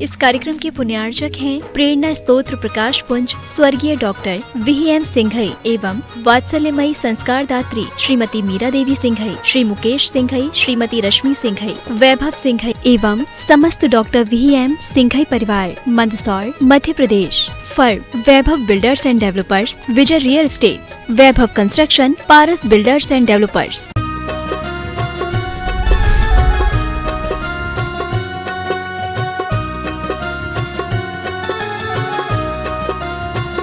इस कार्यक्रम के पुण्यार्चक हैं प्रेरणा स्तोत्र प्रकाश पुंज स्वर्गीय डॉक्टर VM सिंघई एवं वात्सल्यमयी संस्कार दात्री श्रीमती मीरा देवी सिंघई, श्री मुकेश सिंघई, श्रीमती रश्मि सिंघई, वैभव सिंघई एवं समस्त डॉक्टर VM सिंघई परिवार, Mandsaur, Madhya Pradesh. Firm Vaibhav builders and developers, Vijay real estates, Vaibhav construction, Paras builders and developers.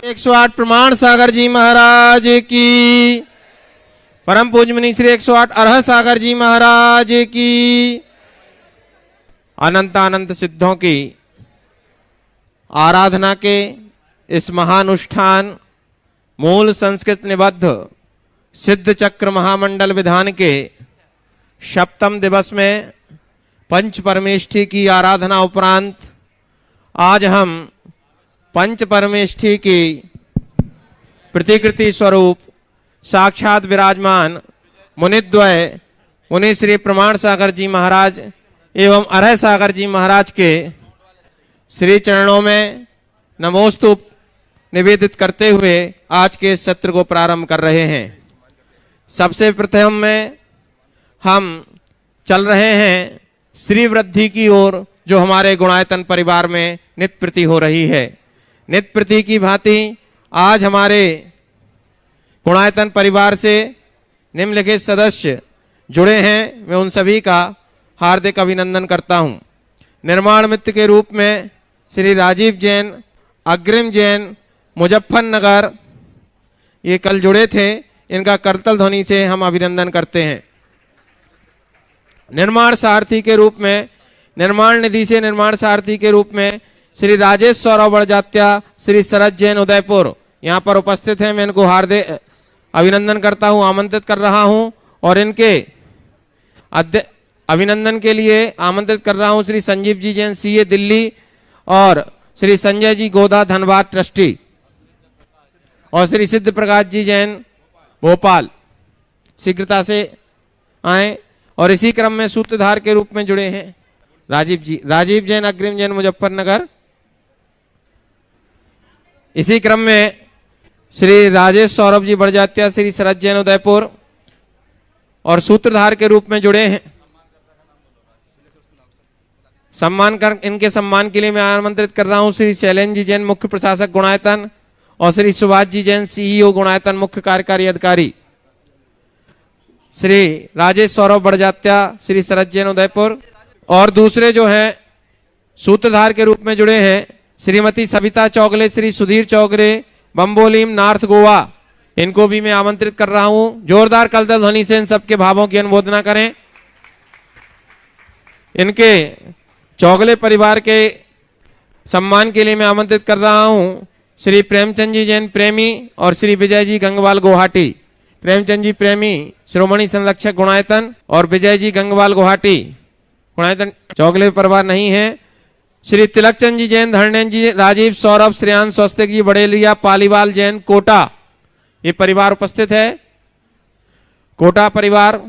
108 Praman सागर जी महाराज की, परम पूज्य मुनि श्री 108 अरहत सागर जी महाराज की, अनंत अनंत सिद्धों की आराधना के इस महानुष्ठान मूल संस्कृत निबद्ध सिद्ध चक्र महामंडल विधान के सप्तम दिवस में पंच परमेष्ठी की आराधना उपरांत आज हम पंच परमेष्ठी की प्रतिकृति स्वरूप साक्षात विराजमान मुनिद्वय मुनि श्री प्रमाण सागर जी महाराज एवं अरह सागर जी महाराज के श्री चरणों में नमोस्तुप निवेदित करते हुए आज के इस सत्र को प्रारंभ कर रहे हैं। सबसे प्रथम में हम चल रहे हैं श्री वृद्धि की ओर, जो हमारे गुणायतन परिवार में नित्य प्रति हो रही है। नित्य प्रति की भांति आज हमारे गुणायतन परिवार से निम्नलिखित सदस्य जुड़े हैं। मैं उन सभी का हार्दिक अभिनंदन करता हूं। निर्माण मित्र के रूप में श्री राजीव जैन, अग्रिम जैन, मुजफ्फरनगर, ये कल जुड़े थे, इनका करतल ध्वनि से हम अभिनंदन करते हैं। निर्माण सारथी के रूप में, निर्माण निधि से निर्माण सारथी के रूप में श्री राजेश सौरभ बड़जात्या, श्री शरद जैन उदयपुर यहाँ पर उपस्थित हैं। मैं इनको हार्दिक अभिनंदन करता हूँ, आमंत्रित कर रहा हूँ और इनके अभिनंदन के लिए आमंत्रित कर रहा हूँ श्री संजीव जी जैन CA दिल्ली और श्री संजय जी गोदा धनबाद ट्रस्टी और श्री सिद्ध प्रकाश जी जैन भोपाल शीघ्रता से आए। और इसी क्रम में सूत्रधार के रूप में जुड़े हैं राजीव जैन, अग्रिम जैन, मुजफ्फरनगर। इसी क्रम में श्री राजेश सौरभ जी बड़जात्या, श्री शरद जैन उदयपुर और सूत्रधार के रूप में जुड़े हैं। सम्मान कर इनके सम्मान के लिए मैं आमंत्रित कर रहा हूं श्री शैलेंद्र जी जैन, मुख्य प्रशासक गुणायतन और श्री सुभाष जी जैन, CEO गुणायतन, मुख्य कार्यकारी अधिकारी, श्री राजेश सौरभ बड़जात्या, श्री शरद जैन उदयपुर। और दूसरे जो हैं सूत्रधार के रूप में जुड़े हैं श्रीमती सविता चौगले, श्री सुधीर चौगले, बम्बोलीम, नॉर्थ गोवा, इनको भी मैं आमंत्रित कर रहा हूं। जोरदार करतल ध्वनि से इन सबके भावों की अनुमोदना करें। इनके चौगले परिवार के सम्मान के लिए मैं आमंत्रित कर रहा हूं श्री प्रेमचंद जी जैन प्रेमी और श्री विजय जी गंगवाल गुवाहाटी। प्रेमचंद जी प्रेमी श्रोमणी संरक्षक गुणायतन और विजय जी गंगवाल गुवाहाटी गुणायतन चौगले परिवार नहीं है। श्री तिलकचंद जी जैन धरणेन जी, राजीव सौरभ, श्रेयांश स्वस्तिक जी बड़ेलिया, पालीवाल जैन कोटा, ये परिवार उपस्थित है। कोटा परिवार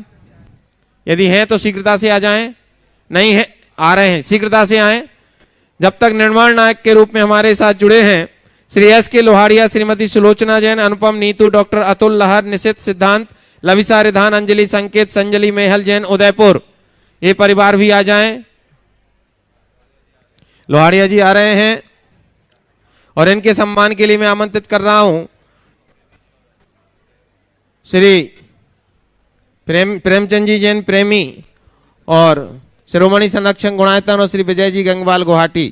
यदि हैं तो शीघ्रता से आ जाएं, नहीं है आ रहे हैं शीघ्रता से आएं। जब तक निर्माण नायक के रूप में हमारे साथ जुड़े हैं श्री SK लोहाड़िया, श्रीमती सुलोचना जैन, अनुपम नीतू, डॉक्टर अतुल लहर, निशित सिद्धांत, लविसा रिधान, अंजलि संकेत, संजलि मेहल जैन उदयपुर, ये परिवार भी आ जाएं। लोहाड़िया जी आ रहे हैं और इनके सम्मान के लिए मैं आमंत्रित कर रहा हूं श्री प्रेमचंद जी जैन प्रेमी और श्रोमणी संरक्षक गुणायतन और श्री विजय जी गंगवाल गुवाहाटी।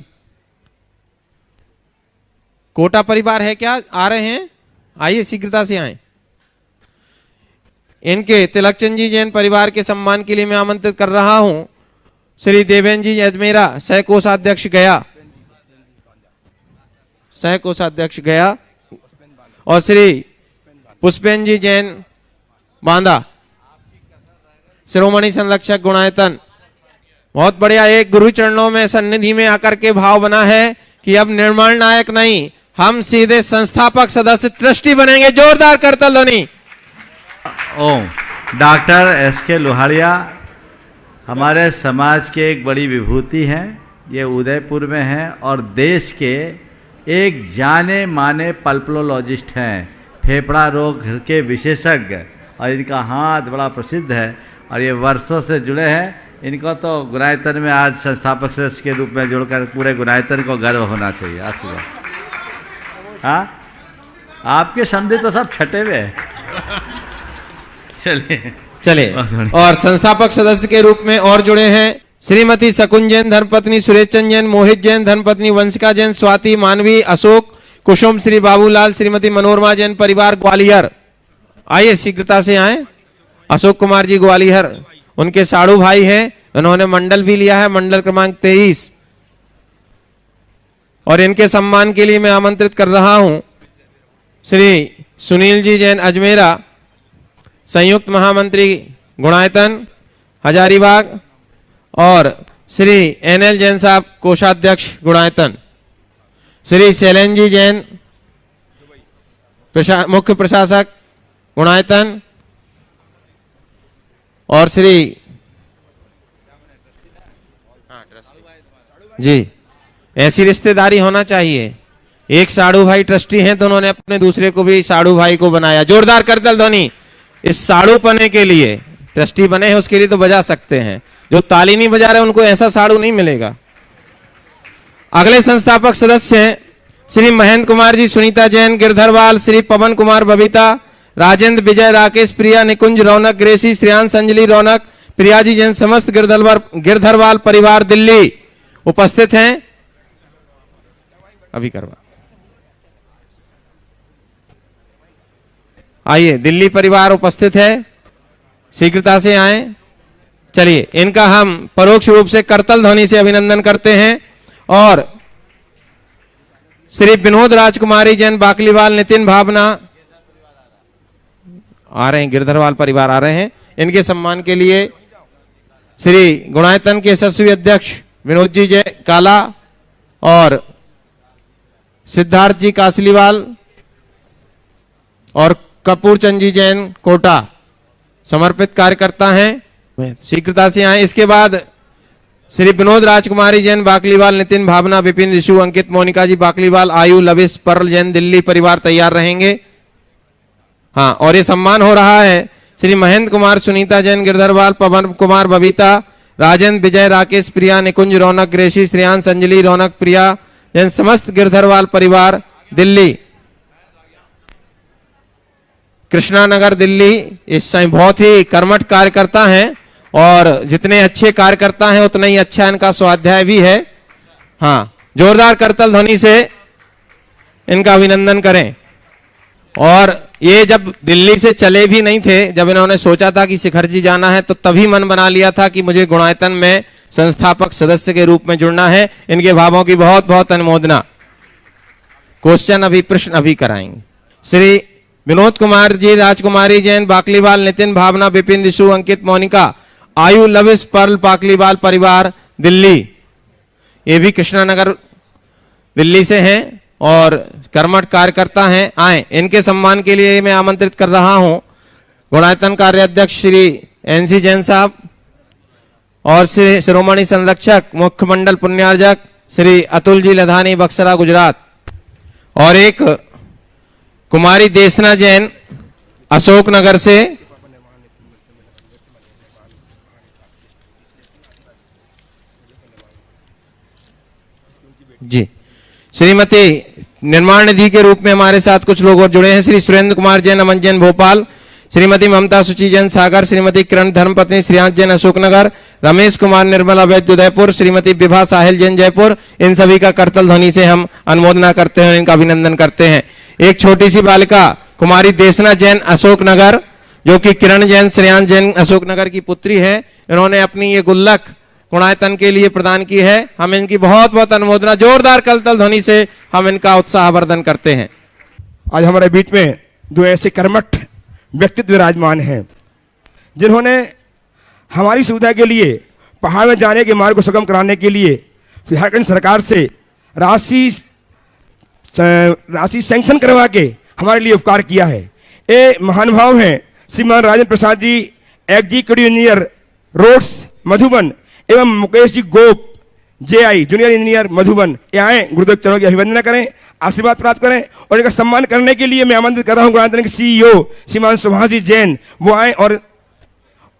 कोटा परिवार है क्या? आ रहे हैं, आइए शीघ्रता से आए। इनके तिलकचंद जी जैन परिवार के सम्मान के लिए मैं आमंत्रित कर रहा हूं श्री देवेंद्र जी अजमेरा, सह कोषाध्यक्ष गया, सह कोषाध्यक्ष गया और श्री पुष्पेन जी जैन बांदा, श्रोमणी संरक्षक गुणायतन। बहुत बढ़िया। एक गुरु चरणों में सन्निधि में आकर के भाव बना है कि अब निर्माण नायक नहीं, हम सीधे संस्थापक सदस्य ट्रस्टी बनेंगे। जोरदार करतल ध्वनि। डॉक्टर SK लोहाड़िया हमारे समाज की एक बड़ी विभूति हैं, ये उदयपुर में हैं और देश के एक जाने माने पल्पोलॉजिस्ट हैं, फेफड़ा रोग के विशेषज्ञ, और इनका हाथ बड़ा प्रसिद्ध है और ये वर्षों से जुड़े हैं। इनको तो गुनायतन में आज संस्थापक सदस्य के रूप में जोड़कर पूरे गुनायतन को गर्व होना चाहिए। आशीर्वाद। हाँ, आपके संधि तो सब छटे हुए हैं। चलिए और संस्थापक सदस्य के रूप में और जुड़े हैं श्रीमती शकुन जैन धर्मपत्नी, सुरेश चंद जैन, मोहित जैन धर्मपत्नी, वंशिका जैन, स्वाति, मानवी, अशोक, कुसुम, श्री बाबूलाल, श्रीमती मनोरमा जैन परिवार ग्वालियर। आइए शीघ्रता से आए। अशोक कुमार जी ग्वालियर, उनके साड़ू भाई हैं, उन्होंने मंडल भी लिया है, मंडल क्रमांक 23, और इनके सम्मान के लिए मैं आमंत्रित कर रहा हूं श्री सुनील जी जैन अजमेरा, संयुक्त महामंत्री गुणायतन हजारीबाग, और श्री एनएल जैन साहब कोषाध्यक्ष गुणायतन, श्री शैलेन जी जैन मुख्य प्रशासक गुणायतन, और श्री जी, ऐसी रिश्तेदारी होना चाहिए। एक साड़ू भाई ट्रस्टी हैं तो उन्होंने अपने दूसरे को भी साड़ू भाई को बनाया। जोरदार करतल ध्वनि इस साड़ू पने के लिए। ट्रस्टी बने हैं उसके लिए तो बजा सकते हैं, जो ताली नहीं बजा रहे उनको ऐसा साड़ू नहीं मिलेगा। अगले संस्थापक सदस्य हैं श्री महेंद्र कुमार जी, सुनीता जैन गिरधरवाल, श्री पवन कुमार बबीता, राजेंद्र विजय, राकेश प्रिया, निकुंज रौनक, ग्रेसी, श्रेयांश, अंजलि रौनक, प्रिया जी जैन, समस्त गिरधरवाल परिवार दिल्ली उपस्थित हैं। अभी करवा आइए, दिल्ली परिवार उपस्थित है, शीघ्रता से आए। चलिए इनका हम परोक्ष रूप से करतल ध्वनि से अभिनंदन करते हैं। और श्री विनोद राजकुमारी जैन बाकलीवाल, नितिन भावना आ रहे हैं, गिरधरवाल परिवार आ रहे हैं। इनके सम्मान के लिए श्री गुणायतन के यशस्वी अध्यक्ष विनोद जी जय काला और सिद्धार्थ जी कासलीवाल और कपूर चंद जी जैन कोटा समर्पित कार्यकर्ता हैं, शीघ्रता से आए। इसके बाद श्री विनोद राजकुमारी जैन बाकलीवाल, नितिन भावना, विपिन, ऋषु, अंकित, मोनिका जी बाकलीवाल, आयु, लविश, पर्ल जैन दिल्ली परिवार तैयार रहेंगे। हाँ, और ये सम्मान हो रहा है श्री महेंद्र कुमार, सुनीता जैन गिरधरवाल, पवन कुमार बबीता, राजेंद्र विजय, राकेश प्रिया, निकुंज रौनक, ग्रेसी, श्रेयांश, अंजलि रौनक, प्रिया जैन, समस्त गिरधरवाल परिवार दिल्ली, कृष्णा नगर दिल्ली। इस समय बहुत ही कर्मठ कार्यकर्ता हैं और जितने अच्छे कार्यकर्ता हैं उतना ही अच्छा इनका स्वाध्याय भी है। हाँ, जोरदार करतल ध्वनि से इनका अभिनंदन करें। और ये जब दिल्ली से चले भी नहीं थे, जब इन्होंने सोचा था कि शिखर जी जाना है तो तभी मन बना लिया था कि मुझे गुणायतन में संस्थापक सदस्य के रूप में जुड़ना है। इनके भावों की बहुत बहुत अनुमोदना। क्वेश्चन अभी, प्रश्न अभी कराएंगे। श्री विनोद कुमार जी, राजकुमारी जैन बाकलीवाल, नितिन भावना, विपिन, ऋषु, अंकित, मोनिका, आयु, लविश, पर्ल बाकलीवाल परिवार दिल्ली, ये भी कृष्णानगर दिल्ली से हैं और कर्मठ कार्यकर्ता हैं। आए, इनके सम्मान के लिए मैं आमंत्रित कर रहा हूं गुणायतन कार्याध्यक्ष श्री एनसी जैन साहब और श्री शिरोमणि संरक्षक मुख्य मंडल पुण्यार्जक श्री अतुल जी लधानी, बक्सरा गुजरात, और एक कुमारी देसना जैन अशोकनगर से, जी श्रीमती निर्माण निधि के रूप में हमारे साथ कुछ लोग और जुड़े हैं। श्री सुरेंद्र कुमार जैन अमन जैन भोपाल, श्रीमती ममता सुची जैन सागर, श्रीमती किरण धर्मपत्नी श्रेयांश जैन अशोकनगर, रमेश कुमार निर्मल अवैध उदयपुर, श्रीमती विभा साहिल जैन जयपुर। इन सभी का करतल ध्वनि से हम अनुमोदना करते हैं, इनका अभिनंदन करते हैं। एक छोटी सी बालिका कुमारी देसना जैन अशोकनगर, जो कि किरण जैन श्रेयांश जैन अशोकनगर की पुत्री है, इन्होंने अपनी ये गुल्लक गुणायतन के लिए प्रदान की है। हम इनकी बहुत बहुत अनुमोदना, जोरदार करतल ध्वनि से हम इनका उत्साहवर्धन करते हैं। आज हमारे बीच में दो ऐसे कर्मठ व्यक्तित्व विराजमान हैं जिन्होंने हमारी सुविधा के लिए पहाड़ में जाने के मार्ग को सुगम कराने के लिए झारखंड सरकार से राशि सैंक्शन करवा के हमारे लिए उपकार किया है। ये महानुभाव हैं श्रीमान Rajendra Prasad ji, executive engineer roads Madhuban, एवं मुकेश जी गोप, JI जूनियर इंजीनियर मधुबन ये आए, गुरुदेव चरणों की अभिवंदना करें, आशीर्वाद प्राप्त करें। और इनका सम्मान करने के लिए मैं आमंत्रित कर रहा हूँ गुरुनानक के CEO श्रीमान सुभाषी जैन, वो आए।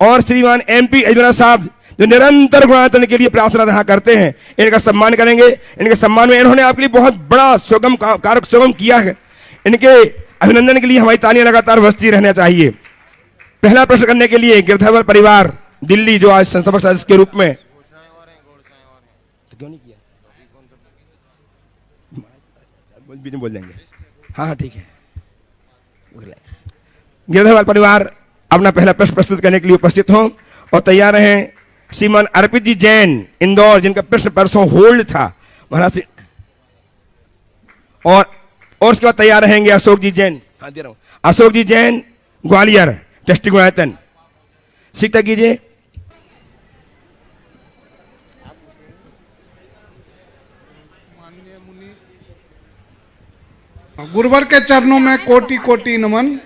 और श्रीमान MP अजमेरा साहब जो निरंतर गुणायतन के लिए प्रयासरत रहा करते हैं, इनका सम्मान करेंगे। इनके सम्मान में इन्होंने आपके लिए बहुत बड़ा सुगम कारक सुगम किया है। इनके अभिनंदन के लिए हमारी तालियां लगातार बजती रहना चाहिए। पहला प्रश्न करने के लिए गिरधर परिवार दिल्ली, जो आज संस्थापक सदस्य के रूप में तो क्यों नहीं किया, बोल देंगे। हाँ ठीक है। गिरधर परिवार अपना पहला प्रश्न प्रस्तुत करने के लिए उपस्थित हों और तैयार रहें। श्रीमान अर्पित जी जैन इंदौर, जिनका प्रश्न परसों होल्ड था महाराज से, और उसके बाद तैयार रहेंगे अशोक जी जैन। हाँ दे रहा हूं, अशोक जी जैन ग्वालियर टेस्टिंग गुणायतन, सीखता कीजिए। गुरुवर के चरणों में कोटि कोटि नमन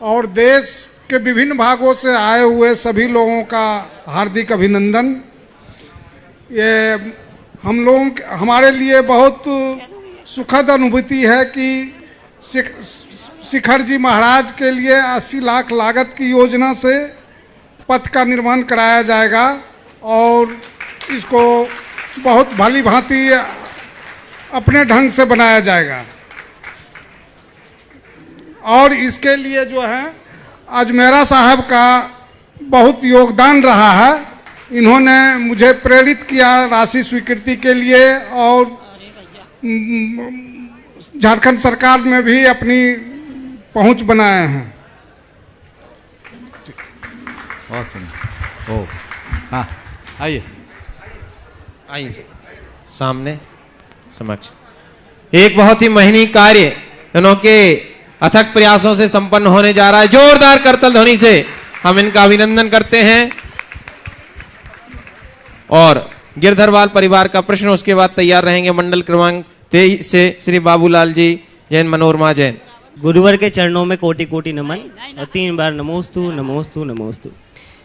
और देश के विभिन्न भागों से आए हुए सभी लोगों का हार्दिक अभिनंदन। ये हमारे लिए बहुत सुखद अनुभूति है कि शिखर जी महाराज के लिए 80 लाख लागत की योजना से पथ का निर्माण कराया जाएगा और इसको बहुत भली भांति अपने ढंग से बनाया जाएगा। और इसके लिए जो है अजमेरा साहब का बहुत योगदान रहा है। इन्होंने मुझे प्रेरित किया राशि स्वीकृति के लिए और झारखंड सरकार में भी अपनी पहुंच बनाए हैं। हाँ आइए आइए सामने समक्ष। एक बहुत ही महनीय कार्य इनके अथक प्रयासों से संपन्न होने जा रहा है। जोरदार करतल ध्वनि से हम इनका अभिनंदन करते हैं। और गिरधरवाल परिवार का प्रश्न उसके बाद तैयार रहेंगे मंडल क्रमांक 23 से श्री बाबूलाल जी जैन, मनोरमा जैन। गुरुवर के चरणों में कोटि कोटि नमन और 3 बार नमोस्तु नमोस्तु नमोस्तु।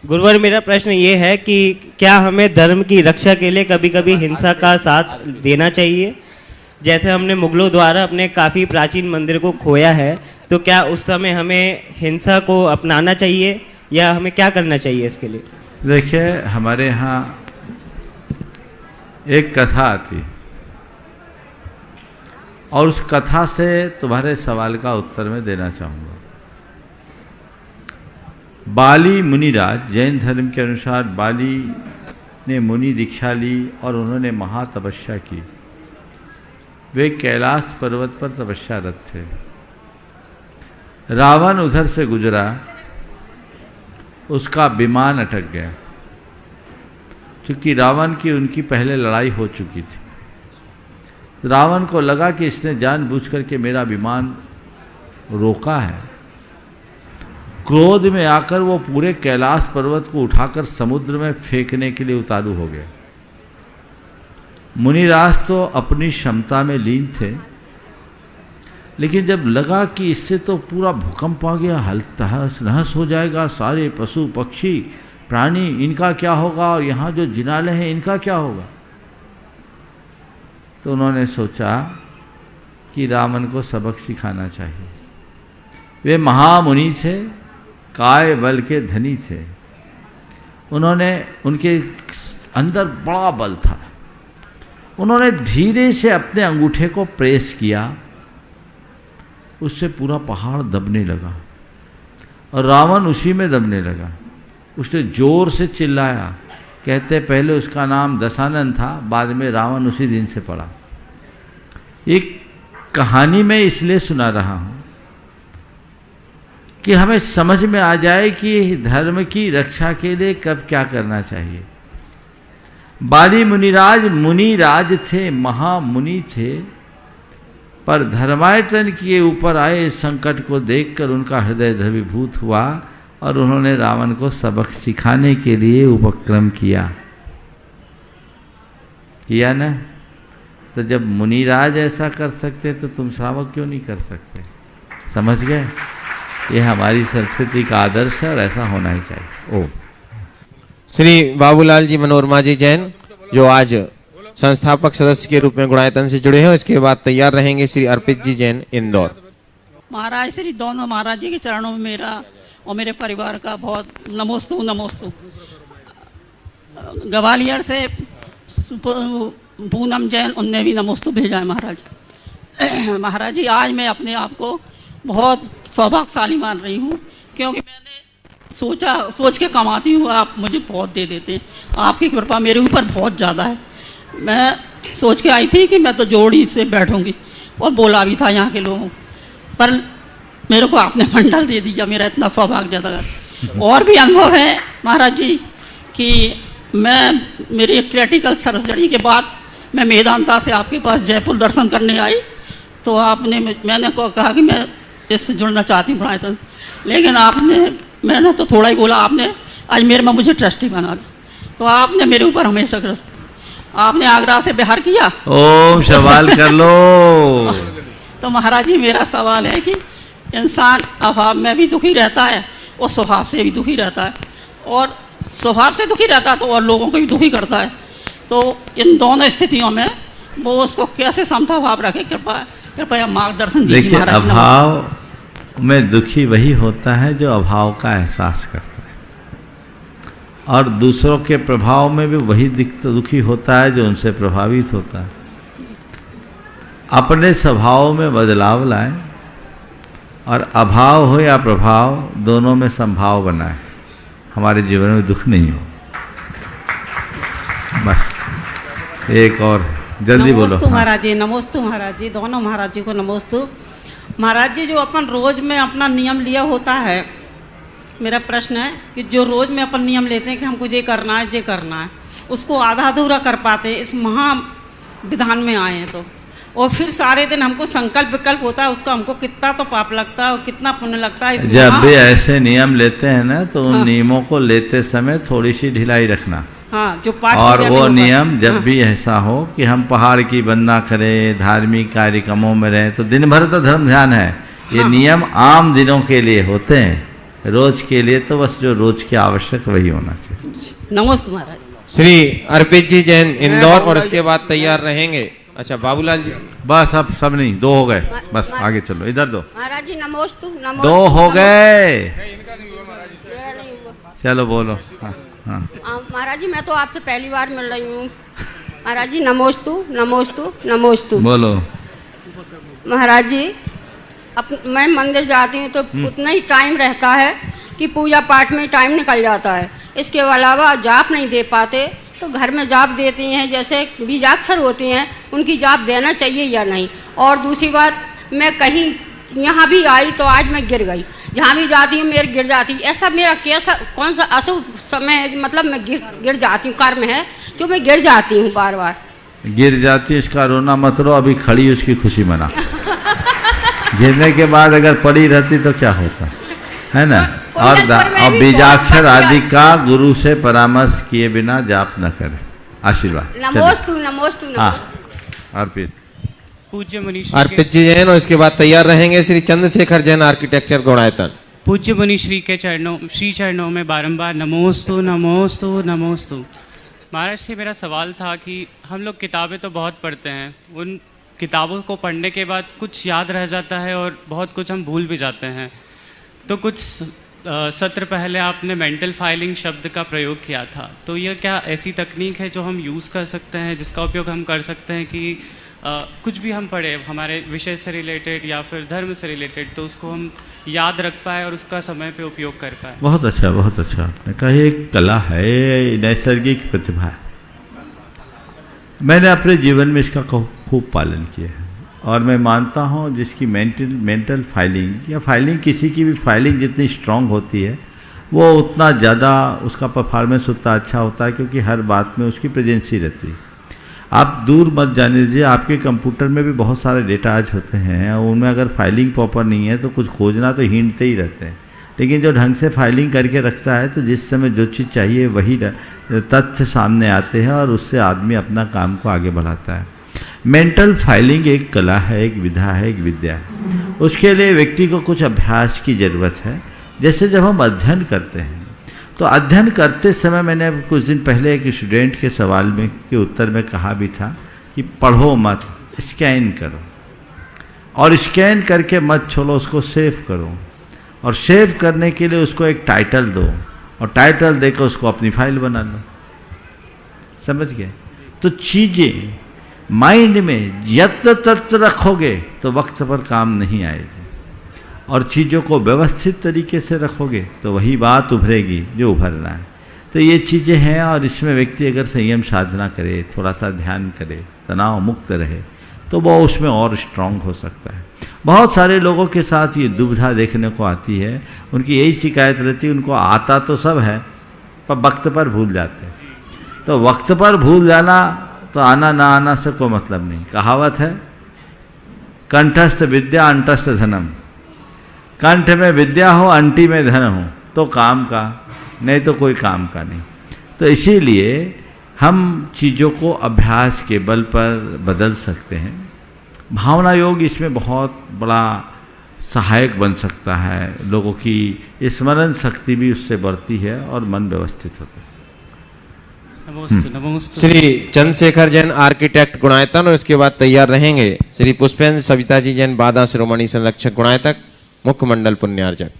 गुरुवर, मेरा प्रश्न ये है कि क्या हमें धर्म की रक्षा के लिए कभी कभी हिंसा का साथ देना चाहिए? जैसे हमने मुगलों द्वारा अपने काफ़ी प्राचीन मंदिर को खोया है, तो क्या उस समय हमें हिंसा को अपनाना चाहिए या हमें क्या करना चाहिए इसके लिए? देखिए, हमारे यहाँ एक कथा आती और उस कथा से तुम्हारे सवाल का उत्तर मैं देना चाहूँगा। बाली मुनिराज, जैन धर्म के अनुसार बाली ने मुनि दीक्षा ली और उन्होंने महातपस्या की। वे कैलाश पर्वत पर तपस्यारत थे। रावण उधर से गुजरा, उसका विमान अटक गया क्योंकि रावण की उनकी पहले लड़ाई हो चुकी थी। तो रावण को लगा कि इसने जानबूझकर के मेरा विमान रोका है। क्रोध में आकर वो पूरे कैलाश पर्वत को उठाकर समुद्र में फेंकने के लिए उतारू हो गया। मुनिराज तो अपनी क्षमता में लीन थे, लेकिन जब लगा कि इससे तो पूरा भूकंप आ गया, हल तहस नहस हो जाएगा, सारे पशु पक्षी प्राणी, इनका क्या होगा, और यहाँ जो जिनाले हैं इनका क्या होगा, तो उन्होंने सोचा कि रावण को सबक सिखाना चाहिए। वे महामुनि थे, काय बल के धनी थे। उन्होंने, उनके अंदर बड़ा बल था। उन्होंने धीरे से अपने अंगूठे को प्रेस किया, उससे पूरा पहाड़ दबने लगा और रावण उसी में दबने लगा। उसने जोर से चिल्लाया। कहते पहले उसका नाम दशानन था, बाद में रावण उसी दिन से पड़ा। एक कहानी में इसलिए सुना रहा हूं कि हमें समझ में आ जाए कि धर्म की रक्षा के लिए कब क्या करना चाहिए। बाली मुनिराज थे, महामुनि थे, पर धर्मायतन के ऊपर आए संकट को देखकर उनका हृदय द्रवीभूत हुआ और उन्होंने रावण को सबक सिखाने के लिए उपक्रम किया ना। तो जब मुनिराज ऐसा कर सकते तो तुम श्रावक क्यों नहीं कर सकते? समझ गए? ये हमारी संस्कृति का आदर्श है और ऐसा होना ही चाहिए। ओ श्री बाबूलाल जी मनोरमा जी जैन, जो आज संस्थापक सदस्य के रूप में गुणायतन से जुड़े हैं। इसके बाद तैयार रहेंगे श्री अर्पित जी जैन, इंदौर। महाराज श्री दोनों महाराज जी के चरणों में मेरा और मेरे परिवार का बहुत नमोस्तु नमोस्तु। ग्वालियर से पूनम जैन, उनने भी नमोस्तु भेजा है महाराज। महाराज जी, आज मैं अपने आप को बहुत सौभाग्यशाली मान रही हूँ, क्योंकि मैंने सोच के कमाती हूँ, आप मुझे बहुत दे देते हैं। आपकी कृपा मेरे ऊपर बहुत ज़्यादा है। मैं सोच के आई थी कि मैं तो जोड़ी से बैठूंगी और बोला भी था यहाँ के लोगों, पर मेरे को आपने मंडल दे दिया, मेरा इतना सौभाग्य ज़्यादा। और भी अनुभव है महाराज जी कि मेरी क्रिटिकल सर्जरी के बाद मैं मेदांता से आपके पास जयपुर दर्शन करने आई, तो मैंने कहा कि मैं इससे जुड़ना चाहती हूँ गुणायतन, लेकिन मैंने तो थोड़ा ही बोला, आपने अजमेर में मुझे ट्रस्टी बना दिया। तो आपने मेरे ऊपर हमेशा आपने आगरा से बिहार किया। ओम सवाल कर लो। तो महाराज जी, मेरा सवाल है कि इंसान अभाव में भी दुखी रहता है और स्वभाव से भी दुखी रहता है, और स्वभाव से दुखी रहता है तो और लोगों को भी दुखी करता है। तो इन दोनों स्थितियों में वो उसको कैसे समता भाव रखे, कृपया मार्गदर्शन दीजिए। देखिए, अभाव में दुखी वही होता है जो अभाव का एहसास करता है, और दूसरों के प्रभाव में भी वही दुखी होता है जो उनसे प्रभावित होता है। अपने स्वभाव में बदलाव लाएं और अभाव हो या प्रभाव, दोनों में संभाव बनाएं, हमारे जीवन में दुख नहीं हो। बस एक और जल्दी बोलो। नमोस्तु महाराज जी, नमोस्तु महाराज जी, दोनों महाराज जी को नमोस्तु। महाराज जी, जो अपन रोज में अपना नियम लिया होता है, मेरा प्रश्न है कि जो रोज में अपन नियम लेते हैं कि हमको ये करना है, ये करना है, उसको आधा अधूरा कर पाते हैं, इस महाविधान में आए हैं तो, और फिर सारे दिन हमको संकल्प विकल्प होता है, उसका हमको कितना तो पाप लगता है और कितना पुण्य लगता है। जब भी ऐसे नियम लेते हैं ना, तो उन नियमों को लेते समय थोड़ी सी ढिलाई रखना। हाँ, जो पाठ और वो नियम जब भी ऐसा हो कि हम पहाड़ की वंदना करें, धार्मिक कार्यक्रमों में रहें, तो दिन भर तो धर्म ध्यान है। ये नियम आम दिनों के लिए होते हैं, रोज के लिए तो बस जो रोज के आवश्यक वही होना चाहिए। नमस्ते महाराज। श्री अर्पित जी जैन, इंदौर, और इसके बाद तैयार रहेंगे। अच्छा, बाबूलाल जी। बस अब सब नहीं, दो हो गए, बस आगे चलो, इधर दो। महाराज जी नमोस्तु। दो हो गए, चलो बोलो। हाँ, हाँ। महाराज जी, मैं तो आपसे पहली बार मिल रही हूँ। महाराज जी नमोस्तु नमोस्तु नमोस्तु। बोलो। महाराज जी, मैं मंदिर जाती हूँ तो उतना ही टाइम रहता है कि पूजा पाठ में टाइम निकल जाता है। इसके अलावा जाप नहीं दे पाते, तो घर में जाप देती हैं, जैसे बीजाक्षर होती हैं, उनकी जाप देना चाहिए या नहीं। और दूसरी बात, मैं कहीं यहाँ भी आई तो आज मैं गिर गई, जहाँ भी जाती हूँ मेरे गिर जाती। ऐसा मेरा कैसा कौन सा अशुभ समय है, मतलब मैं गिर जाती हूँ, कर्म है जो मैं गिर जाती हूँ बार बार। गिर जाती है, इसका रोना मत रो, अभी खड़ी उसकी खुशी मना। गिरने के बाद अगर पड़ी रहती तो क्या होता है ना। और बीजाक्षर आदि का गुरु से परामर्श किए बिना जाप न करें। आशीर्वाद। नमोस्तु नमोस्तु। अर्पित। पूज्य मनीष अर्पित जी जैन, और इसके बाद तैयार रहेंगे श्री चंद्रशेखर जैन, आर्किटेक्चर, गुणायतन। पूज्य मनीश्री के चरणों में बारंबार नमोस्तु नमोस्तु नमोस्तु। महाराज से मेरा सवाल था कि हम लोग किताबें तो बहुत पढ़ते हैं, उन किताबों को पढ़ने के बाद कुछ याद रह जाता है और बहुत कुछ हम भूल भी जाते हैं। तो कुछ सत्र पहले आपने मेंटल फाइलिंग शब्द का प्रयोग किया था, तो यह क्या ऐसी तकनीक है जो हम यूज़ कर सकते हैं, जिसका उपयोग हम कर सकते हैं कि कुछ भी हम पढ़े हमारे विषय से रिलेटेड या फिर धर्म से रिलेटेड, तो उसको हम याद रख पाए और उसका समय पे उपयोग कर पाए? बहुत अच्छा, बहुत अच्छा। आपने कहा एक कला है, नैसर्गिक प्रतिभा है। मैंने अपने जीवन में इसका खूब पालन किया है, और मैं मानता हूँ जिसकी मेंटल फाइलिंग या फाइलिंग, किसी की भी फाइलिंग जितनी स्ट्रांग होती है, वो उतना ज़्यादा उसका परफॉर्मेंस उतना अच्छा होता है, क्योंकि हर बात में उसकी प्रेजेंसी रहती है। आप दूर मत जाने दीजिए, आपके कंप्यूटर में भी बहुत सारे डेटा आज होते हैं, उनमें अगर फाइलिंग प्रॉपर नहीं है तो कुछ खोजना तो हिंटते ही रहते हैं। लेकिन जो ढंग से फाइलिंग करके रखता है, तो जिस समय जो चीज़ चाहिए वही तथ्य सामने आते हैं, और उससे आदमी अपना काम को आगे बढ़ाता है। मेंटल फाइलिंग एक कला है, एक विधा है, एक विद्या है। उसके लिए व्यक्ति को कुछ अभ्यास की ज़रूरत है। जैसे जब हम अध्ययन करते हैं तो अध्ययन करते समय मैंने कुछ दिन पहले एक स्टूडेंट के सवाल में के उत्तर में कहा भी था कि पढ़ो मत, स्कैन करो, और स्कैन करके मत छोड़ो, उसको सेव करो, और सेव करने के लिए उसको एक टाइटल दो, और टाइटल देकर उसको अपनी फाइल बना लो। समझ गए? तो चीज़ें माइंड में यत्र तत्र रखोगे तो वक्त पर काम नहीं आएगी, और चीज़ों को व्यवस्थित तरीके से रखोगे तो वही बात उभरेगी जो उभरना है। तो ये चीज़ें हैं, और इसमें व्यक्ति अगर संयम साधना करे, थोड़ा सा ध्यान करे, तनाव मुक्त रहे, तो वो उसमें और स्ट्रांग हो सकता है। बहुत सारे लोगों के साथ ये दुविधा देखने को आती है, उनकी यही शिकायत रहती है, उनको आता तो सब है पर वक्त पर भूल जाते हैं। तो वक्त पर भूल जाना तो आना ना आना से कोई मतलब नहीं। कहावत है, कंठस्थ विद्या अंतस्थ धनम, कंठ में विद्या हो अंटी में धन हो तो काम का, नहीं तो कोई काम का नहीं। तो इसीलिए हम चीज़ों को अभ्यास के बल पर बदल सकते हैं। भावना योग इसमें बहुत बड़ा सहायक बन सकता है, लोगों की स्मरण शक्ति भी उससे बढ़ती है और मन व्यवस्थित होता है। श्री चंद्रशेखर जैन आर्किटेक्ट गुणायतन, और इसके बाद तैयार रहेंगे श्री पुष्पेंद्र सविता जी जैन बाधा शिरोमणि संरक्षक गुणायतक मुख्य मंडल पुण्यार्चक।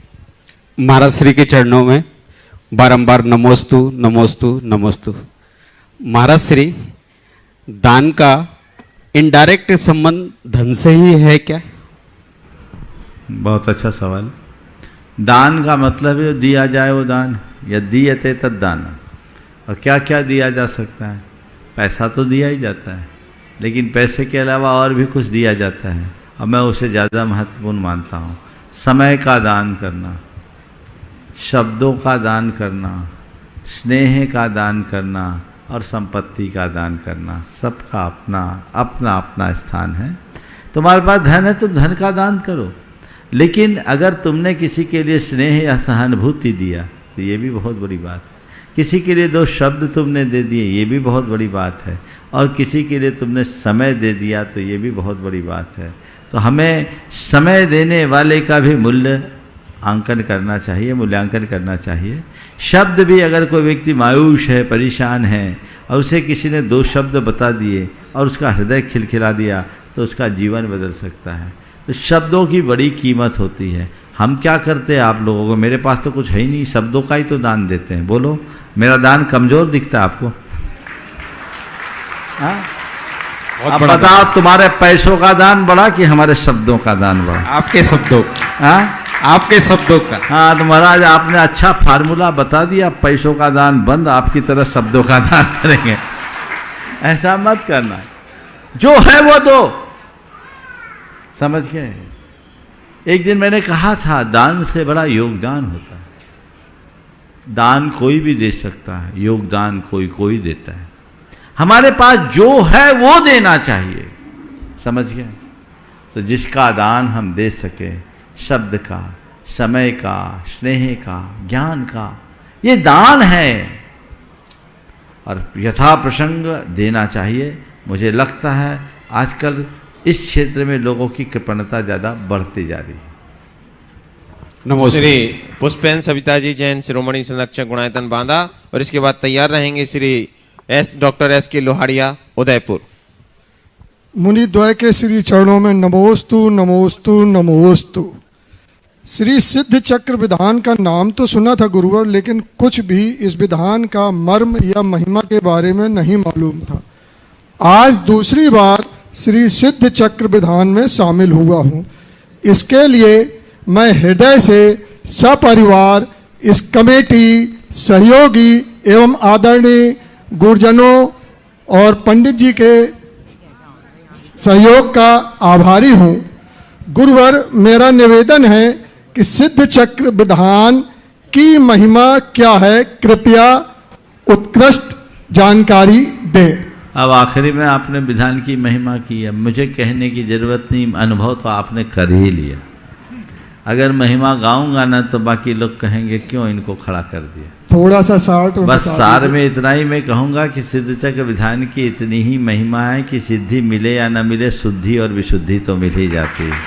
महाराज श्री के चरणों में बारंबार नमोस्तु नमोस्तु नमोस्तु। महाराज श्री, दान का इनडायरेक्ट संबंध धन से ही है क्या? बहुत अच्छा सवाल। दान का मतलब है दिया जाए वो दान, या दीयते तद दान। और क्या क्या दिया जा सकता है? पैसा तो दिया ही जाता है, लेकिन पैसे के अलावा और भी कुछ दिया जाता है, और मैं उसे ज़्यादा महत्वपूर्ण मानता हूँ। समय का दान करना, शब्दों का दान करना, स्नेह का दान करना, और संपत्ति का दान करना, सबका अपना अपना अपना स्थान है। तुम्हारे पास धन है, तुम धन का दान करो, लेकिन अगर तुमने किसी के लिए स्नेह या सहानुभूति दिया तो ये भी बहुत बड़ी बात है। किसी के लिए 2 शब्द तुमने दे दिए, ये भी बहुत बड़ी बात है, और किसी के लिए तुमने समय दे दिया तो ये भी बहुत बड़ी बात है। तो हमें समय देने वाले का भी मूल्यांकन करना चाहिए, मूल्यांकन करना चाहिए। शब्द भी, अगर कोई व्यक्ति मायूस है, परेशान है, और उसे किसी ने 2 शब्द बता दिए और उसका हृदय खिलखिला दिया, तो उसका जीवन बदल सकता है। तो शब्दों की बड़ी कीमत होती है। हम क्या करते हैं आप लोगों को, मेरे पास तो कुछ है ही नहीं, शब्दों का ही तो दान देते हैं। बोलो, मेरा दान कमजोर दिखता है आपको? हाँ, अब बताओ, तुम्हारे पैसों का दान बढ़ा कि हमारे शब्दों का दान बढ़ा? आपके शब्दों का। हाँ, आपके शब्दों का। हाँ, तो महाराज आपने अच्छा फार्मूला बता दिया, पैसों का दान बंद, आपकी तरह शब्दों का दान करेंगे। ऐसा मत करना, जो है वो दो। समझ गए? एक दिन मैंने कहा था, दान से बड़ा योगदान होता है। दान कोई भी दे सकता है, योगदान कोई कोई देता है। हमारे पास जो है वो देना चाहिए। समझ गए? तो जिसका दान हम दे सके, शब्द का, समय का, स्नेह का, ज्ञान का, ये दान है, और यथा प्रसंग देना चाहिए। मुझे लगता है आजकल इस क्षेत्र में लोगों की कृपणता ज़्यादा बढ़ती जा रही है। नमस्ते। श्री पुष्पेंद्र सविता जी जैन शिरोमणि संरक्षक गुणायतन बांदा, और इसके बाद तैयार रहेंगे श्री डॉक्टर एस के लोहाड़िया उदयपुर। मुनि द्वय के श्री चरणों में नमोस्तु नमोस्तु नमोस्तु। श्री सिद्ध चक्र विधान का नाम तो सुना था गुरुवर, लेकिन कुछ भी इस विधान का मर्म या महिमा के बारे में नहीं मालूम था। आज दूसरी बार श्री सिद्ध चक्र विधान में शामिल हुआ हूँ। इसके लिए मैं हृदय से सपरिवार इस कमेटी, सहयोगी एवं आदरणीय गुरुजनों और पंडित जी के सहयोग का आभारी हूँ। गुरुवर, मेरा निवेदन है कि सिद्ध चक्र विधान की महिमा क्या है, कृपया उत्कृष्ट जानकारी दें। अब आखिरी में आपने विधान की महिमा की है, मुझे कहने की जरूरत नहीं, अनुभव तो आपने कर ही लिया। अगर महिमा गाऊंगा ना तो बाकी लोग कहेंगे क्यों इनको खड़ा कर दिया। थोड़ा सा शार्ट बस सार में इतना ही मैं कहूँगा कि सिद्ध चक्र विधान की इतनी ही महिमा है कि सिद्धि मिले या न मिले, शुद्धि और विशुद्धि तो मिल ही जाती है।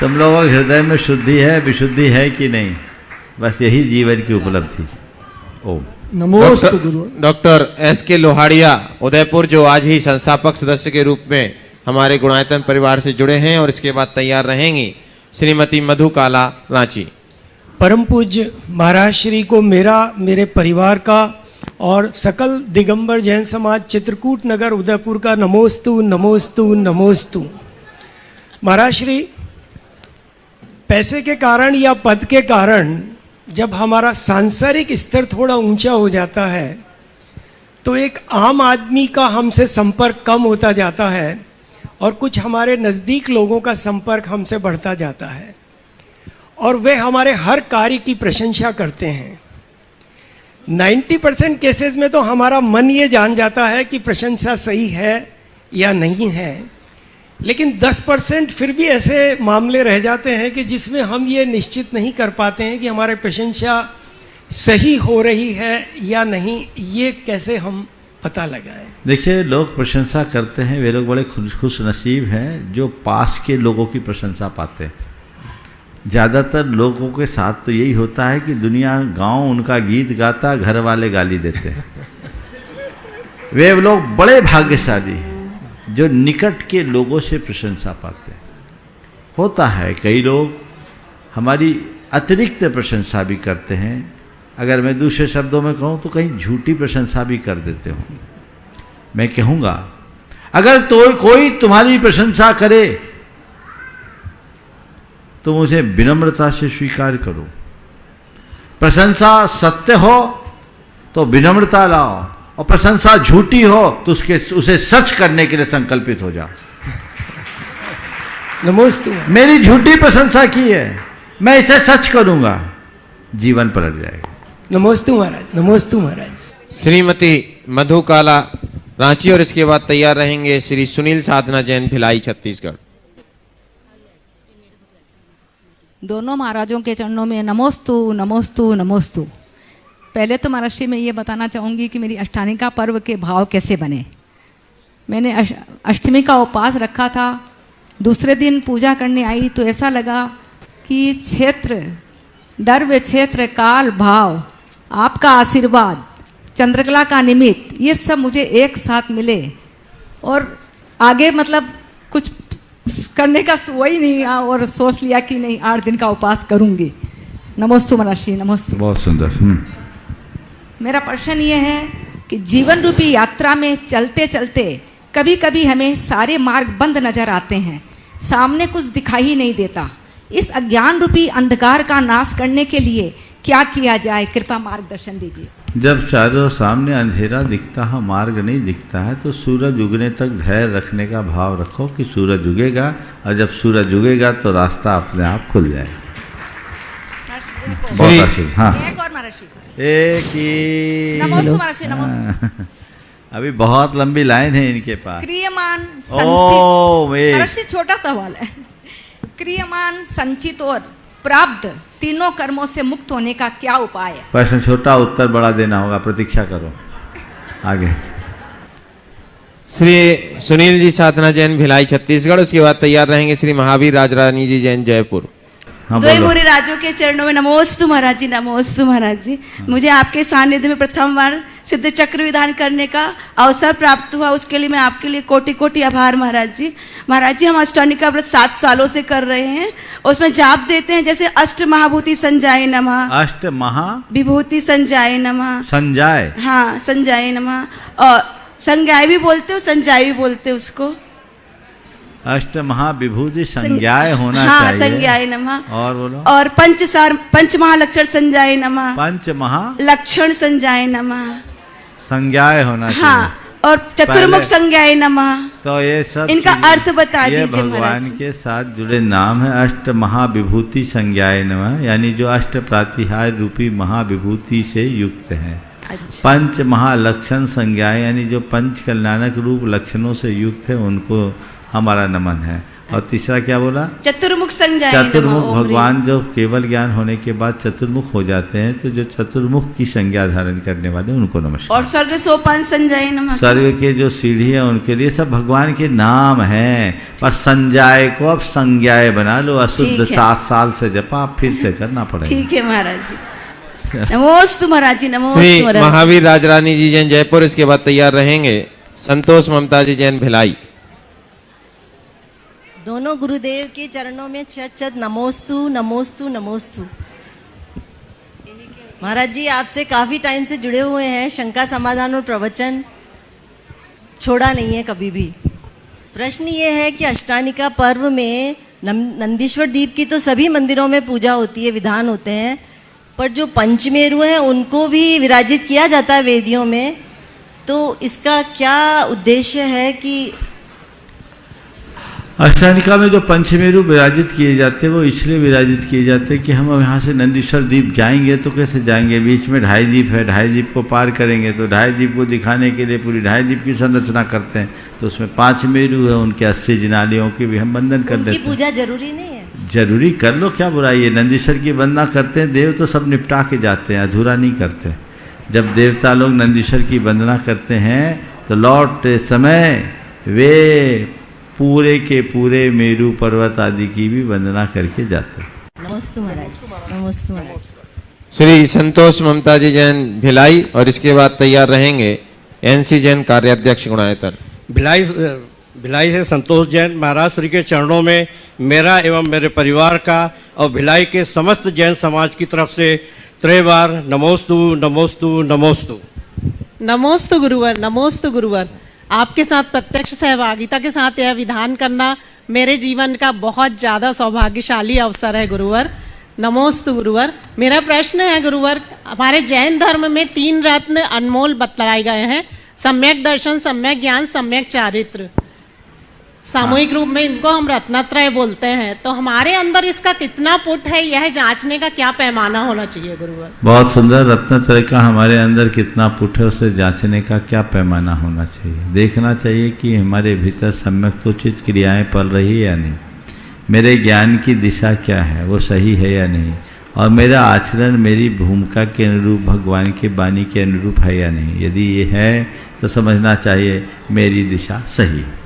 तुम लोगों के हृदय में शुद्धि है, विशुद्धि है कि नहीं? बस यही जीवन की उपलब्धि। ओम। नमोस्तु गुरु। डॉक्टर एस के लोहाड़िया उदयपुर, जो आज ही संस्थापक सदस्य के रूप में हमारे गुणायतन परिवार से जुड़े हैं, और इसके बाद तैयार रहेंगी श्रीमती मधुकाला रांची। परम पूज्य महाराज श्री को मेरे परिवार का और सकल दिगंबर जैन समाज चित्रकूट नगर उदयपुर का नमोस्तु नमोस्तु नमोस्तु। महाराज श्री, पैसे के कारण या पद के कारण जब हमारा सांसारिक स्तर थोड़ा ऊंचा हो जाता है तो एक आम आदमी का हमसे संपर्क कम होता जाता है और कुछ हमारे नज़दीक लोगों का संपर्क हमसे बढ़ता जाता है और वे हमारे हर कार्य की प्रशंसा करते हैं। 90% केसेस में तो हमारा मन ये जान जाता है कि प्रशंसा सही है या नहीं है, लेकिन 10% फिर भी ऐसे मामले रह जाते हैं कि जिसमें हम ये निश्चित नहीं कर पाते हैं कि हमारे प्रशंसा सही हो रही है या नहीं। ये कैसे हम पता लगाएं? देखिए, लोग प्रशंसा करते हैं, वे लोग बड़े खुश नसीब हैं जो पास के लोगों की प्रशंसा पाते हैं। ज़्यादातर लोगों के साथ तो यही होता है कि दुनिया गांव उनका गीत गाता, घर वाले गाली देते हैं। वे लोग बड़े भाग्यशाली जो निकट के लोगों से प्रशंसा पाते हैं। होता है कई लोग हमारी अतिरिक्त प्रशंसा भी करते हैं, अगर मैं दूसरे शब्दों में कहूँ तो कहीं झूठी प्रशंसा भी कर देते हो। मैं कहूँगा, अगर तो कोई तुम्हारी प्रशंसा करे तो मुझे विनम्रता से स्वीकार करो। प्रशंसा सत्य हो तो विनम्रता लाओ, और प्रशंसा झूठी हो तो उसे सच करने के लिए संकल्पित हो जाओ। नमोस्तु। मेरी झूठी प्रशंसा की है, मैं इसे सच करूंगा, जीवन पलट जाएगा। नमोस्तु महाराज, नमोस्तु महाराज। श्रीमती मधुकाला रांची, और इसके बाद तैयार रहेंगे श्री सुनील साधना जैन, भिलाई, छत्तीसगढ़। दोनों महाराजों के चरणों में नमोस्तु नमोस्तु नमोस्तु। पहले तो महाराज श्री मैं ये बताना चाहूँगी कि मेरी अष्टानी का पर्व के भाव कैसे बने। मैंने अष्टमी का उपवास रखा था, दूसरे दिन पूजा करने आई तो ऐसा लगा कि क्षेत्र द्रव्य क्षेत्र काल भाव आपका आशीर्वाद चंद्रकला का निमित्त ये सब मुझे एक साथ मिले और आगे मतलब कुछ करने का वही नहीं, और सोच लिया कि नहीं 8 दिन का उपवास करूंगी। नमोस्तु महाराज, नमोस्तु। बहुत सुंदर। मेरा प्रश्न ये है कि जीवन रूपी यात्रा में चलते चलते कभी कभी हमें सारे मार्ग बंद नजर आते हैं, सामने कुछ दिखाई ही नहीं देता। इस अज्ञान रूपी अंधकार का नाश करने के लिए क्या किया जाए, कृपा मार्गदर्शन दीजिए। जब चारों सामने अंधेरा दिखता है, मार्ग नहीं दिखता है, तो सूरज उगने तक धैर्य रखने का भाव रखो कि सूरज उगेगा, और जब सूरज उगेगा तो रास्ता अपने आप खुल जाएगा। बहुत आशीर्वाद। हाँ, एक और महाराज, एक ही। नमोस्तु महाराज, नमोस्तु। अभी बहुत लंबी लाइन है इनके पास। क्रियमान संचित, महाराज छोटा सवाल है। क्रियमान, संचित और प्राप्त तीनों कर्मों से मुक्त होने का क्या उपाय है? प्रश्न छोटा, उत्तर बड़ा देना होगा, प्रतीक्षा करो। आगे श्री सुनील जी साधना जैन, भिलाई, छत्तीसगढ़। उसके बाद तैयार रहेंगे श्री महावीर राजरानी जी जैन, जयपुर। हाँ, दो मोरे राजों के चरणों में नमोस्तु महाराज जी, नमोस्तु महाराज जी। मुझे आपके सानिध्य में प्रथम बार सिद्ध चक्र विधान करने का अवसर प्राप्त हुआ, उसके लिए मैं आपके लिए कोटि कोटि आभार महाराज जी। महाराज जी, हम अष्टमी का व्रत 7 सालों से कर रहे हैं, उसमें जाप देते हैं जैसे अष्ट महाभूति संजाय नमः, अष्ट महा विभूति संजाय नमः, संजाय, हाँ संजाय नमः, और संज्ञाय भी बोलते हो, संजाय भी बोलते हो उसको। अष्ट महाविभूति संज्ञाय होना हाँ, चाहिए। संज्ञाय नमः। और बोलो। और पंच महालक्षण संजाय नमः, पंच महा लक्षण संजाय नमः, संज्ञाय होना चाहिए। हाँ, और चतुर्मुख संज्ञाय नमः। तो ये सब इनका अर्थ बता ये दीजिए महाराज भगवान जी। के साथ जुड़े नाम है। अष्ट महाविभूति संज्ञाय नमः, यानी जो अष्ट प्रातिहार्य रूपी महाविभूति से युक्त है। अच्छा। पंच महालक्षण संज्ञाय, यानी जो पंच कल्याणक रूप लक्षणों से युक्त है, उनको हमारा नमन है। और तीसरा क्या बोला? चतुर्मुख संज्ञायनी नमः। चतुर्मुख ओम ह्रीं। भगवान जो केवल ज्ञान होने के बाद चतुर्मुख हो जाते हैं, तो जो चतुर्मुख की संज्ञा धारण करने वाले उनको नमस्कार। और स्वर्ग सोपान संजय नमः। स्वर्ग के जो सीढ़ी है उनके लिए सब भगवान के नाम हैं, पर संज्ञाय को अब संज्ञाय बना लो। अशुद्ध ठीक है। 7 साल से जपा, फिर से करना पड़ेगा। ठीक है महाराज जी। नमोस्तु महाराज जी, श्री नमोस्तु महाराज। महावीर राजरानी जी जैन जयपुर, इसके बाद तैयार रहेंगे संतोष ममता जी जैन भिलाई। दोनों गुरुदेव के चरणों में चत नमोस्तु नमोस्तु नमोस्तु। महाराज जी, आपसे काफ़ी टाइम से जुड़े हुए हैं, शंका समाधान और प्रवचन छोड़ा नहीं है कभी भी। प्रश्न ये है कि अष्टानिका पर्व में नंदीश्वर दीप की तो सभी मंदिरों में पूजा होती है, विधान होते हैं, पर जो पंचमेरु हैं उनको भी विराजित किया जाता है वेदियों में, तो इसका क्या उद्देश्य है कि अष्टानिका में जो पंचमेरु विराजित किए जाते हैं वो इसलिए विराजित किए जाते हैं कि हम अब यहाँ से नंदीश्वर द्वीप जाएंगे तो कैसे जाएंगे, बीच में 2.5 द्वीप है, 2.5 द्वीप को पार करेंगे तो 2.5 द्वीप को दिखाने के लिए पूरी 2.5 द्वीप की संरचना करते हैं, तो उसमें 5 मेरु है, उनके 80 जिनालियों की भी हम वंदन कर लेते हैं। पूजा जरूरी नहीं है? जरूरी कर लो, क्या बुराई है। नंदीश्वर की वंदना करते हैं, देव तो सब निपटा के जाते हैं, अधूरा नहीं करते। जब देवता लोग नंदीश्वर की वंदना करते हैं तो लौटते समय वे पूरे के पूरे मेरु पर्वत आदि की भी वंदना करके जाते हैं। नमस्ते महाराज, नमस्ते महाराज। श्री संतोष ममता जी जैन भिलाई, और इसके बाद तैयार रहेंगे एनसी जैन कार्याध्यक्ष गुणायतन। भिलाई से संतोष जैन। महाराज श्री के चरणों में मेरा एवं मेरे परिवार का और भिलाई के समस्त जैन समाज की तरफ से 3 बार नमोस्तु नमोस्तु नमोस्तु। नमोस्तु गुरुवर, नमोस्तु गुरुवर। आपके साथ प्रत्यक्ष सहभागिता के साथ यह विधान करना मेरे जीवन का बहुत ज़्यादा सौभाग्यशाली अवसर है गुरुवर। नमोस्तु गुरुवर। मेरा प्रश्न है गुरुवर, हमारे जैन धर्म में 3 रत्न अनमोल बतलाए गए हैं, सम्यक दर्शन, सम्यक ज्ञान, सम्यक चारित्र। सामूहिक रूप में इनको हम रत्नत्रय बोलते हैं, तो हमारे अंदर इसका कितना पुट है, यह जांचने का क्या पैमाना होना चाहिए गुरुवर? बहुत सुंदर। रत्नत्रय का हमारे अंदर कितना पुट है उसे जांचने का क्या पैमाना होना चाहिए। देखना चाहिए कि हमारे भीतर सम्यक उचित क्रियाएं पल रही है या नहीं, मेरे ज्ञान की दिशा क्या है, वो सही है या नहीं, और मेरा आचरण मेरी भूमिका के अनुरूप, भगवान के वाणी के अनुरूप है या नहीं। यदि ये है तो समझना चाहिए मेरी दिशा सही है।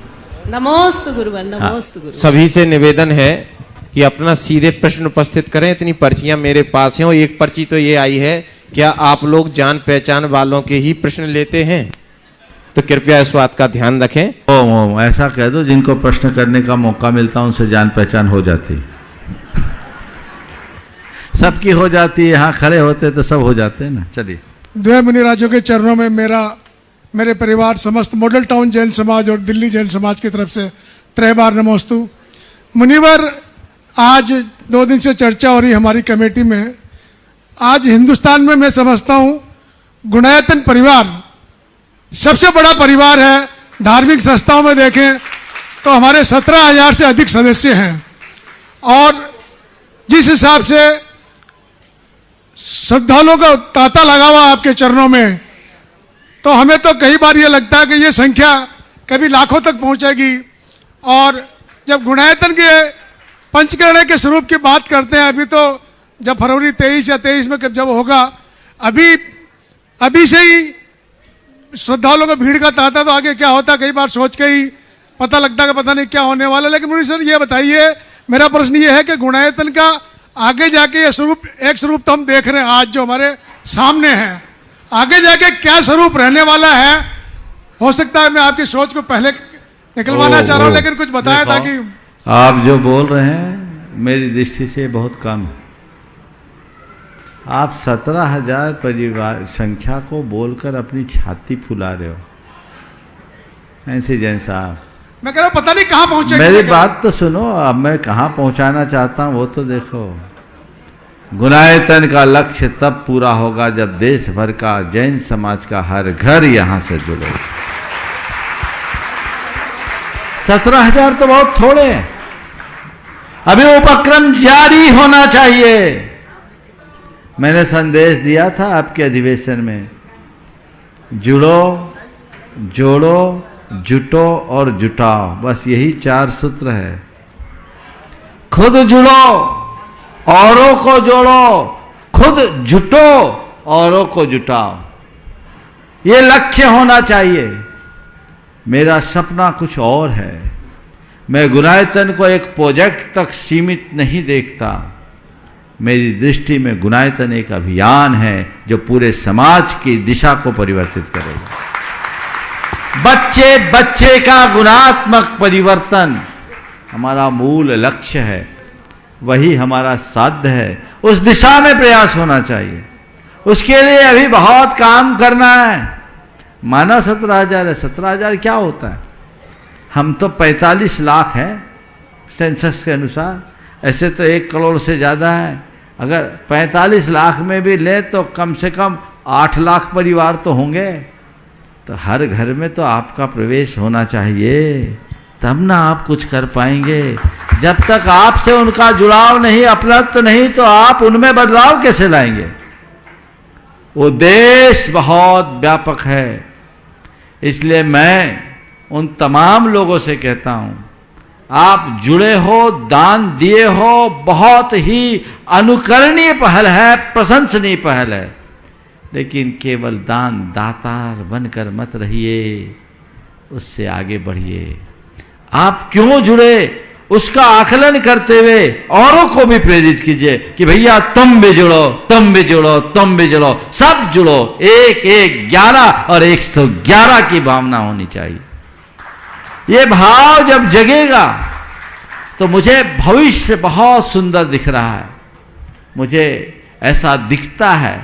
नमोस्तु गुरुवर, नमोस्तु गुरुवर। सभी से निवेदन है कि अपना सीधे प्रश्न उपस्थित करें। इतनी पर्चियां मेरे पास हैं और एक पर्ची तो ये आई है, क्या आप लोग जान पहचान वालों के ही प्रश्न लेते हैं? तो कृपया इस बात का ध्यान रखें। ओम ऐसा कह दो, जिनको प्रश्न करने का मौका मिलता है उनसे जान पहचान हो जाती, सबकी हो जाती है। यहाँ खड़े होते तो सब हो जाते हैं ना। चलिए। द्वय मुनिराजों के चरणों में मेरे परिवार, समस्त मॉडल टाउन जैन समाज और दिल्ली जैन समाज की तरफ से 3 बार नमोस्तु। मुनिवर, आज 2 दिन से चर्चा हो रही हमारी कमेटी में, आज हिंदुस्तान में मैं समझता हूँ गुणायतन परिवार सबसे बड़ा परिवार है। धार्मिक संस्थाओं में देखें तो हमारे 17,000 से अधिक सदस्य हैं, और जिस हिसाब से श्रद्धालुओं का तांता लगा हुआ आपके चरणों में, तो हमें तो कई बार ये लगता है कि ये संख्या कभी लाखों तक पहुंचेगी। और जब गुणायतन के पंचकर्णय के स्वरूप की बात करते हैं, अभी तो जब फरवरी 23 या 23 में जब होगा, अभी से ही श्रद्धालुओं का भीड़ का तांता, तो आगे क्या होता कई बार सोच के ही पता लगता है कि पता नहीं क्या होने वाला। लेकिन मुनि सर ये बताइए, मेरा प्रश्न ये है कि गुणायतन का आगे जाके ये स्वरूप, एक स्वरूप तो हम देख रहे हैं आज जो हमारे सामने है, आगे जाके क्या स्वरूप रहने वाला है? हो सकता है मैं आपकी सोच को पहले निकलवाना चाह रहा हूं, लेकिन कुछ बताया ताकि। आप जो बोल रहे हैं मेरी दृष्टि से बहुत कम है। आप 17,000 परिवार संख्या को बोलकर अपनी छाती फुला रहे हो। ऐसे जैन साहब, मैं कह रहा हूं पता नहीं कहां पहुंचे। मेरी बात तो सुनो, अब मैं कहां पहुंचाना चाहता हूं वो तो देखो। गुणायतन का लक्ष्य तब पूरा होगा जब देश भर का जैन समाज का हर घर यहां से जुड़े। 17,000 तो बहुत थोड़े हैं, अभी उपक्रम जारी होना चाहिए। मैंने संदेश दिया था आपके अधिवेशन में, जुड़ो, जोड़ो, जुटो और जुटाओ, बस यही 4 सूत्र है। खुद जुड़ो, औरों को जोड़ो, खुद जुटो, औरों को जुटाओ। ये लक्ष्य होना चाहिए। मेरा सपना कुछ और है। मैं गुणायतन को एक प्रोजेक्ट तक सीमित नहीं देखता। मेरी दृष्टि में गुणायतन एक अभियान है जो पूरे समाज की दिशा को परिवर्तित करेगा। बच्चे बच्चे का गुणात्मक परिवर्तन हमारा मूल लक्ष्य है, वही हमारा साध्य है। उस दिशा में प्रयास होना चाहिए। उसके लिए अभी बहुत काम करना है। माना 17,000 है, 17,000 क्या होता है? हम तो 45 लाख हैं सेंसस के अनुसार, ऐसे तो 1 करोड़ से ज़्यादा है। अगर 45 लाख में भी ले तो कम से कम 8 लाख परिवार तो होंगे। तो हर घर में तो आपका प्रवेश होना चाहिए, तब ना आप कुछ कर पाएंगे। जब तक आपसे उनका जुड़ाव नहीं, अपनत्व नहीं, तो आप उनमें बदलाव कैसे लाएंगे? वो देश बहुत व्यापक है। इसलिए मैं उन तमाम लोगों से कहता हूं, आप जुड़े हो, दान दिए हो, बहुत ही अनुकरणीय पहल है, प्रशंसनीय पहल है। लेकिन केवल दान दातार बनकर मत रहिए, उससे आगे बढ़िए। आप क्यों जुड़े उसका आकलन करते हुए औरों को भी प्रेरित कीजिए कि भैया तुम भी जुड़ो, तुम भी जुड़ो, तुम भी जुड़ो, सब जुड़ो। 1-1-11 और 111 की भावना होनी चाहिए। ये भाव जब जगेगा तो मुझे भविष्य बहुत सुंदर दिख रहा है। मुझे ऐसा दिखता है,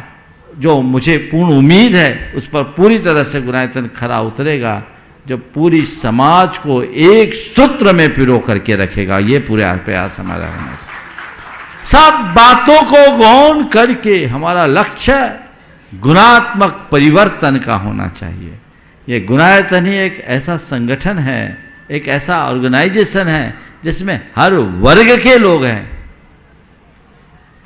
जो मुझे पूर्ण उम्मीद है उस पर पूरी तरह से गुणायतन खरा उतरेगा, जो पूरी समाज को एक सूत्र में पिरो करके रखेगा। ये पूरे प्रयास हमारा होना चाहिए। सब बातों को गौण करके हमारा लक्ष्य गुणात्मक परिवर्तन का होना चाहिए। ये गुणायतन ही एक ऐसा संगठन है, एक ऐसा ऑर्गेनाइजेशन है जिसमें हर वर्ग के लोग हैं।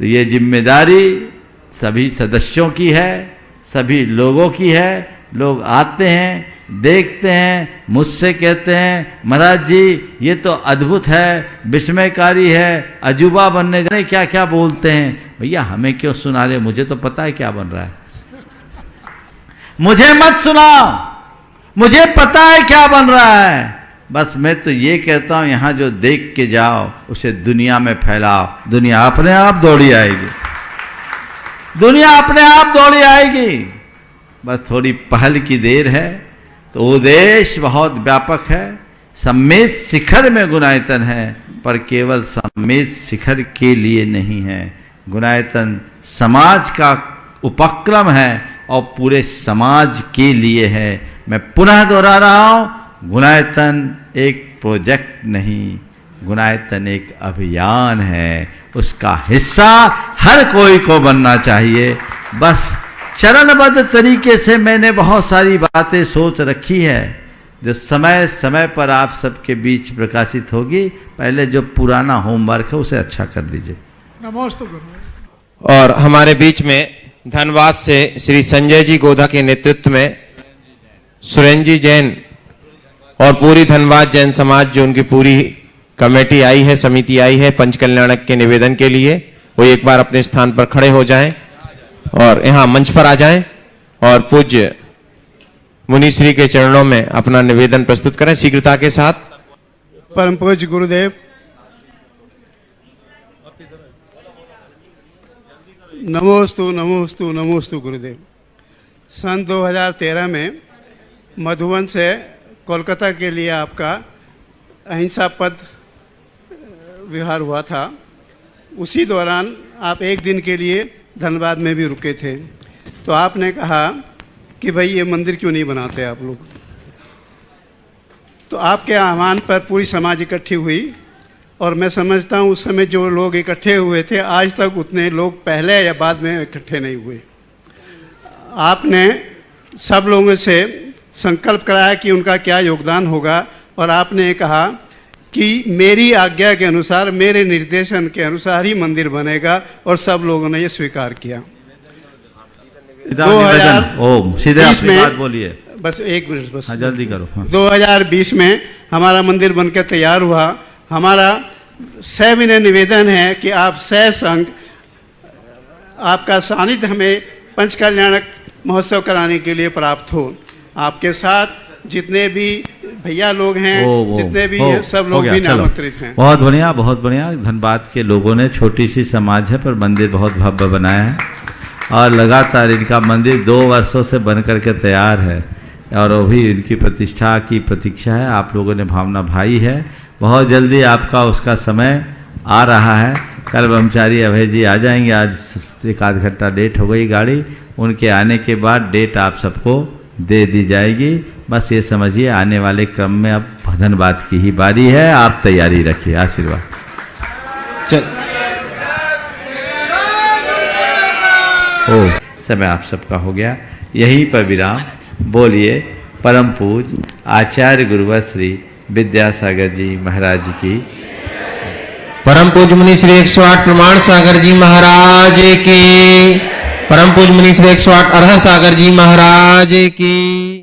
तो ये जिम्मेदारी सभी सदस्यों की है, सभी लोगों की है। लोग आते हैं, देखते हैं, मुझसे कहते हैं महाराज जी ये तो अद्भुत है, विस्मयकारी है, अजूबा बनने जाने क्या क्या बोलते हैं। भैया हमें क्यों सुना रहे? मुझे तो पता है क्या बन रहा है। मुझे मत सुनाओ, मुझे पता है क्या बन रहा है। बस मैं तो ये कहता हूं, यहां जो देख के जाओ उसे दुनिया में फैलाओ। दुनिया अपने आप दौड़ी आएगी, दुनिया अपने आप दौड़ी आएगी। बस थोड़ी पहल की देर है। तो वो देश बहुत व्यापक है। सम्मेद शिखर में गुणायतन है, पर केवल सम्मेद शिखर के लिए नहीं है। गुणायतन समाज का उपक्रम है और पूरे समाज के लिए है। मैं पुनः दोहरा रहा हूं, गुणायतन एक प्रोजेक्ट नहीं, गुणायतन एक अभियान है। उसका हिस्सा हर कोई को बनना चाहिए। बस चरणबद्ध तरीके से मैंने बहुत सारी बातें सोच रखी है, जो समय समय पर आप सबके बीच प्रकाशित होगी। पहले जो पुराना होमवर्क है उसे अच्छा कर लीजिए। नमस्ते गुरु। और हमारे बीच में धनबाद से श्री संजय जी गोधा के नेतृत्व में सुरेंद्र जी जैन और पूरी धनबाद जैन समाज, जो उनकी पूरी कमेटी आई है, समिति आई है पंचकल्याणक के निवेदन के लिए, वो एक बार अपने स्थान पर खड़े हो जाएं और यहाँ मंच पर आ जाएं और पूज्य मुनिश्री के चरणों में अपना निवेदन प्रस्तुत करें शीघ्रता के साथ। परम पूज्य गुरुदेव, नमोस्तु नमोस्तु नमोस्तु गुरुदेव। सन 2013 में मधुबन से कोलकाता के लिए आपका अहिंसा पद विहार हुआ था। उसी दौरान आप एक दिन के लिए धनबाद में भी रुके थे। तो आपने कहा कि भाई ये मंदिर क्यों नहीं बनाते आप लोग। तो आपके आह्वान पर पूरी समाज इकट्ठी हुई और मैं समझता हूँ उस समय जो लोग इकट्ठे हुए थे आज तक उतने लोग पहले या बाद में इकट्ठे नहीं हुए। आपने सब लोगों से संकल्प कराया कि उनका क्या योगदान होगा और आपने कहा कि मेरी आज्ञा के अनुसार, मेरे निर्देशन के अनुसार ही मंदिर बनेगा और सब लोगों ने ये स्वीकार किया। 2020 में बोलिए, बस एक मिनट, बस जल्दी करो। 2020 में हमारा मंदिर बनकर तैयार हुआ। हमारा सविनय निवेदन है कि आप सह आपका सानिध्य हमें पंच कल्याणक महोत्सव कराने के लिए प्राप्त हो। आपके साथ जितने भी भैया लोग हैं, जितने भी हैं, सब लोग भी आमंत्रित हैं। बहुत बढ़िया, बहुत बढ़िया। धनबाद के लोगों ने, छोटी सी समाज है पर मंदिर बहुत भव्य बनाया है और लगातार इनका मंदिर 2 वर्षों से बन करके तैयार है और वो भी इनकी प्रतिष्ठा की प्रतीक्षा है। आप लोगों ने भावना भाई है। बहुत जल्दी आपका उसका समय आ रहा है। कल ब्रह्मचारी अभय जी आ जाएंगे। आज 1 आध घंटा लेट हो गई गाड़ी। उनके आने के बाद डेट आप सबको दे दी जाएगी। बस ये समझिए आने वाले क्रम में अब धनबाद की ही बारी है। आप तैयारी रखिए। आशीर्वाद। समय आप सबका हो गया। यहीं पर विराम। बोलिए परम पूज आचार्य गुरुवर श्री विद्यासागर जी महाराज की। परम पूज्य मुनि श्री 108 प्रमाण सागर जी महाराज की। परम पूज्य मुनि श्री 108 अरह सागर जी महाराज की।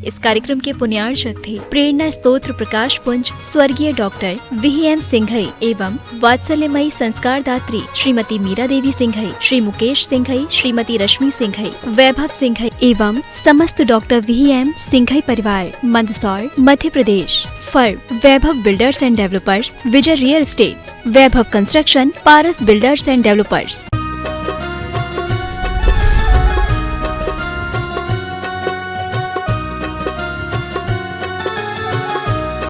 इस कार्यक्रम के पुण्यार्चक थे प्रेरणा स्तोत्र प्रकाश पुंज स्वर्गीय डॉक्टर VM सिंघई एवं वात्सल्यमयी संस्कार दात्री श्रीमती मीरा देवी सिंघई, श्री मुकेश सिंघई, श्रीमती रश्मि सिंघई, वैभव सिंघई एवं समस्त डॉक्टर VM सिंघई परिवार, Mandsaur, Madhya Pradesh. Firm Vaibhav builders and developers, Vijay real estates, Vaibhav construction, Paras builders and developers.